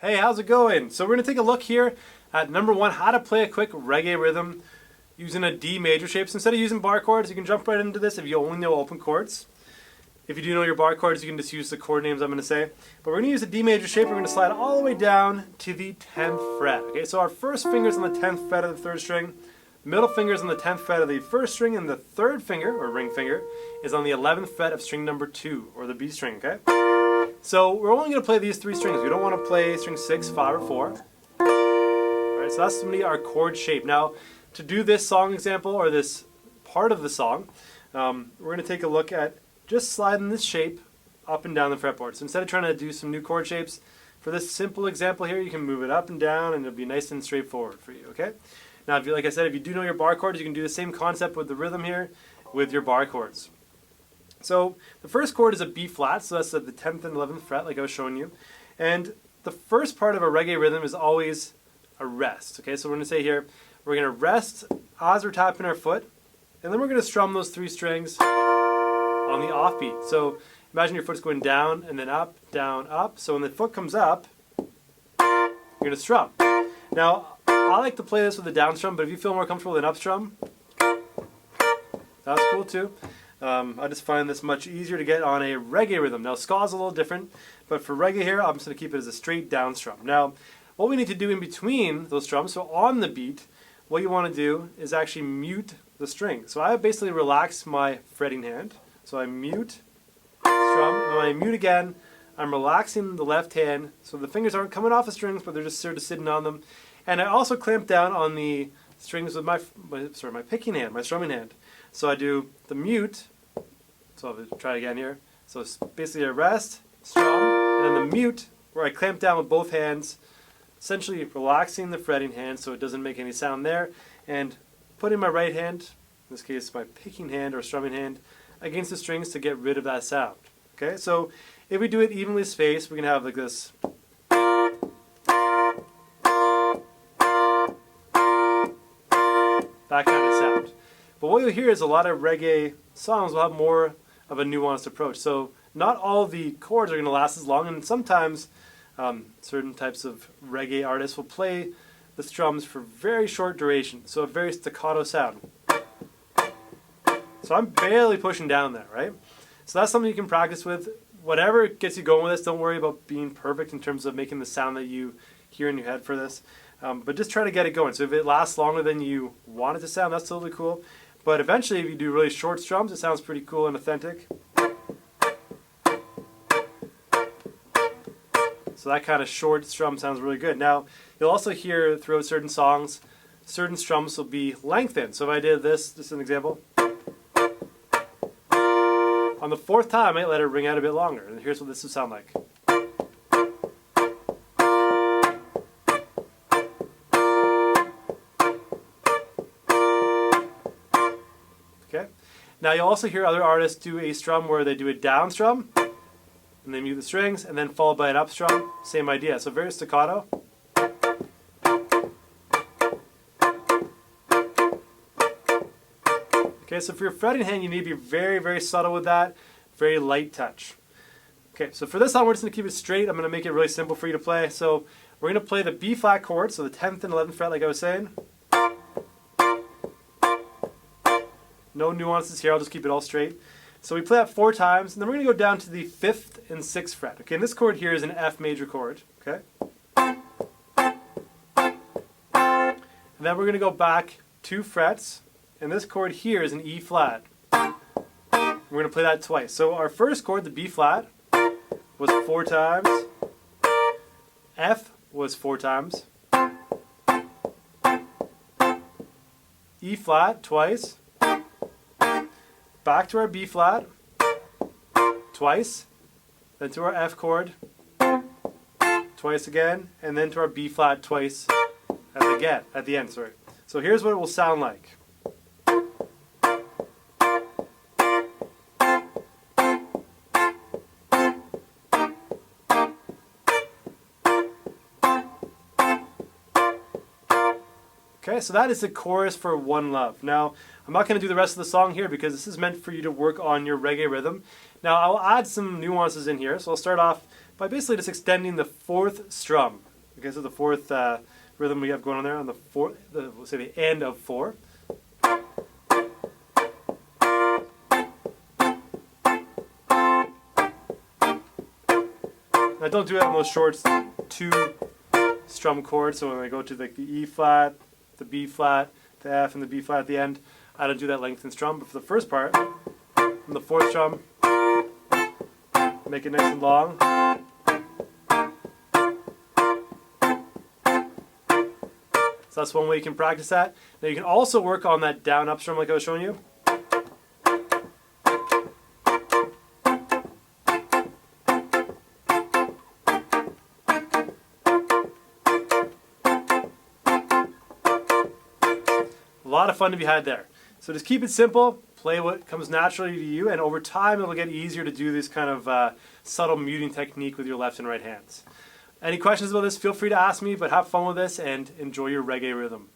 Hey, how's it going? So we're going to take a look here at number one, how to play a quick reggae rhythm using a D major shape. So instead of using bar chords, you can jump right into this if you only know open chords. If you do know your bar chords, you can just use the chord names I'm going to say. But we're going to use a D major shape. We're going to slide all the way down to the 10th fret. Okay, so our first finger is on the 10th fret of the third string. Middle finger is on the 10th fret of the first string, and the third finger, or ring finger, is on the 11th fret of string number 2, or the B string, okay? So we're only going to play these three strings. We don't want to play string 6, 5, or 4. Alright, so that's going to be our chord shape. Now, to do this song example, or this part of the song, we're going to take a look at just sliding this shape up and down the fretboard. So instead of trying to do some new chord shapes, for this simple example here, you can move it up and down, and it'll be nice and straightforward for you, okay? Now, if you, like I said, if you do know your bar chords, you can do the same concept with the rhythm here with your bar chords. So the first chord is a B flat, so that's at the 10th and 11th fret, like I was showing you. And the first part of a reggae rhythm is always a rest. Okay, so we're going to say here, we're going to rest as we're tapping our foot, and then we're going to strum those three strings on the offbeat. So imagine your foot's going down and then up, down, up. So when the foot comes up, you're going to strum. Now, I like to play this with a down strum, but if you feel more comfortable with an up strum, that's cool too. I just find this much easier to get on a reggae rhythm. Now, ska is a little different, but for reggae here, I'm just going to keep it as a straight down strum. Now, what we need to do in between those strums, so on the beat, what you want to do is actually mute the string. So I basically relax my fretting hand. So I mute, strum, and when I mute again, I'm relaxing the left hand, so the fingers aren't coming off the strings, but they're just sort of sitting on them. And I also clamp down on the strings with my picking hand, my strumming hand. So I do the mute. So I'll try it again here. So it's basically a rest, strum, and then the mute, where I clamp down with both hands, essentially relaxing the fretting hand so it doesn't make any sound there, and putting my right hand, in this case my picking hand or strumming hand, against the strings to get rid of that sound. Okay, so if we do it evenly spaced, we can have like this. That kind of sound. But what you'll hear is a lot of reggae songs will have more of a nuanced approach. So not all the chords are going to last as long, and sometimes certain types of reggae artists will play the strums for very short duration, so a very staccato sound. So I'm barely pushing down there, right? So that's something you can practice with. Whatever gets you going with this, don't worry about being perfect in terms of making the sound that you hear in your head for this. But just try to get it going. So if it lasts longer than you want it to sound, that's totally cool. But eventually, if you do really short strums, it sounds pretty cool and authentic. So that kind of short strum sounds really good. Now, you'll also hear throughout certain songs, certain strums will be lengthened. So if I did this, just an example. On the fourth time, I might let it ring out a bit longer. And here's what this would sound like. Okay. Now you'll also hear other artists do a strum where they do a down strum, and they mute the strings, and then followed by an up strum. Same idea. So very staccato. Okay, so for your fretting hand, you need to be very, very subtle with that. Very light touch. Okay, so for this song, we're just going to keep it straight. I'm going to make it really simple for you to play. So we're going to play the B flat chord, so the 10th and 11th fret, like I was saying. No nuances here, I'll just keep it all straight. So we play that 4 times, and then we're going to go down to the 5th and 6th fret. Okay, and this chord here is an F major chord. Okay? And then we're going to go back 2 frets, and this chord here is an E flat. We're going to play that twice. So our first chord, the B flat, was 4 times. F was 4 times. E flat twice. Back to our B flat twice, then to our F chord twice again, and then to our B flat twice at the end. So here's what it will sound like. Okay, so that is the chorus for One Love. Now, I'm not going to do the rest of the song here because this is meant for you to work on your reggae rhythm. Now, I'll add some nuances in here. So I'll start off by basically just extending the 4th strum. Okay, so the fourth rhythm we have going on there on the fourth, we'll say the end of 4. I don't do it on those short 2 strum chords, so when I go to the E flat, the B flat, the F, and the B flat at the end, I don't do that lengthened strum. But for the first part, on the 4th strum, make it nice and long. So that's one way you can practice that. Now you can also work on that down up strum like I was showing you. A lot of fun to be had there. So just keep it simple, play what comes naturally to you, and over time it'll get easier to do this kind of subtle muting technique with your left and right hands. Any questions about this, feel free to ask me, but have fun with this and enjoy your reggae rhythm.